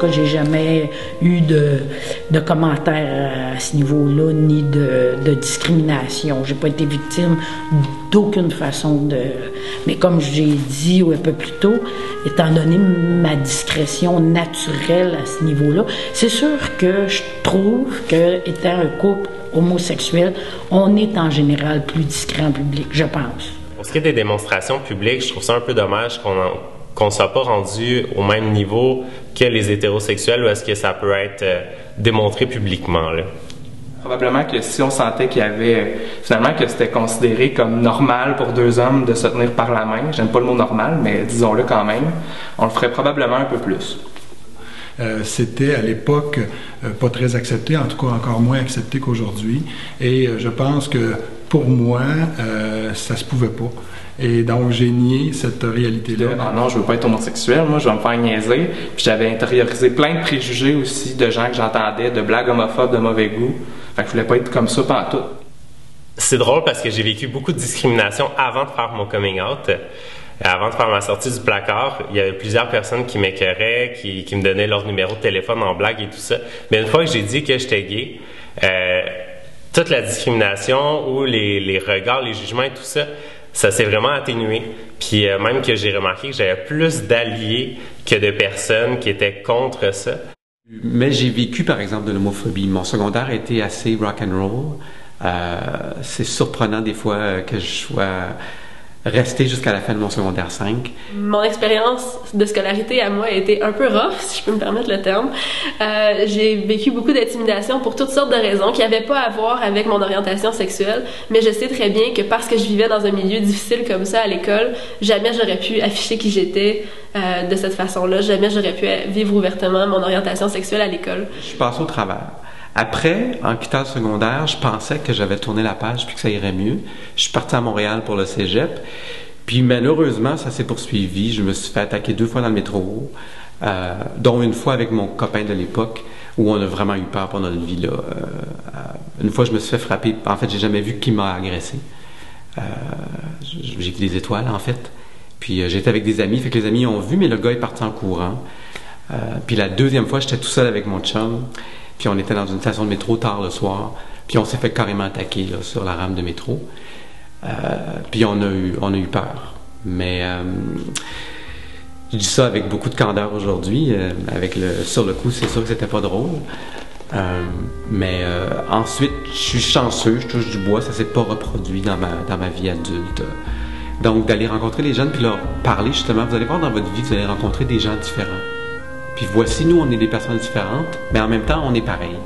cas, j'ai jamais eu de commentaires à ce niveau-là, ni de discrimination. J'ai pas été victime d'aucune façon de... Mais comme j'ai dit un peu plus tôt, étant donné ma discrétion naturelle à ce niveau-là, c'est sûr que je trouve que, étant un couple homosexuel, on est en général plus discret en public, je pense. Pour ce qui est des démonstrations publiques, je trouve ça un peu dommage qu'on ne soit pas rendu au même niveau que les hétérosexuels, ou est-ce que ça peut être démontré publiquement, là? Probablement que si on sentait qu'il y avait, finalement, que c'était considéré comme normal pour deux hommes de se tenir par la main, j'aime pas le mot normal, mais disons-le quand même, on le ferait probablement un peu plus. C'était à l'époque pas très accepté, en tout cas encore moins accepté qu'aujourd'hui. Et je pense que pour moi, ça se pouvait pas. Et donc j'ai nié cette réalité-là. Ah non, je veux pas être homosexuel, moi je vais me faire niaiser. Puis j'avais intériorisé plein de préjugés aussi de gens que j'entendais, de blagues homophobes de mauvais goût. Fait que je voulais pas être comme ça pantoute. C'est drôle parce que j'ai vécu beaucoup de discrimination avant de faire mon coming out. Avant de faire ma sortie du placard, il y avait plusieurs personnes qui m'écœuraient, qui me donnaient leur numéro de téléphone en blague et tout ça. Mais une fois que j'ai dit que j'étais gay, toute la discrimination ou les regards, les jugements et tout ça, ça s'est vraiment atténué. Puis même que j'ai remarqué que j'avais plus d'alliés que de personnes qui étaient contre ça. Mais j'ai vécu par exemple de l'homophobie. Mon secondaire a été assez rock and roll. C'est surprenant des fois que je sois resté jusqu'à la fin de mon secondaire 5. Mon expérience de scolarité à moi a été un peu rough, si je peux me permettre le terme. J'ai vécu beaucoup d'intimidation pour toutes sortes de raisons qui n'avaient pas à voir avec mon orientation sexuelle, mais je sais très bien que parce que je vivais dans un milieu difficile comme ça à l'école, jamais j'aurais pu afficher qui j'étais de cette façon-là, jamais j'aurais pu vivre ouvertement mon orientation sexuelle à l'école. Je suis passé au travers. Après, en quittant le secondaire, je pensais que j'avais tourné la page puis que ça irait mieux. Je suis parti à Montréal pour le cégep. Puis malheureusement, ça s'est poursuivi. Je me suis fait attaquer 2 fois dans le métro, dont une fois avec mon copain de l'époque, où on a vraiment eu peur pour notre vie, là. Une fois, je me suis fait frapper. En fait, j'ai jamais vu qui m'a agressé. J'ai vu des étoiles, en fait. Puis j'étais avec des amis, fait que les amis ont vu, mais le gars est parti en courant. Puis la deuxième fois, j'étais tout seul avec mon chum. Puis on était dans une station de métro tard le soir. Puis on s'est fait carrément attaquer là, sur la rame de métro. Puis on a eu peur. Mais je dis ça avec beaucoup de candeur aujourd'hui. Sur le coup, c'est sûr que c'était pas drôle. Mais ensuite, je suis chanceux, je touche du bois, ça s'est pas reproduit dans ma vie adulte. Donc d'aller rencontrer les jeunes puis leur parler justement, vous allez voir dans votre vie, vous allez rencontrer des gens différents. Puis voici, nous, on est des personnes différentes, mais en même temps, on est pareil.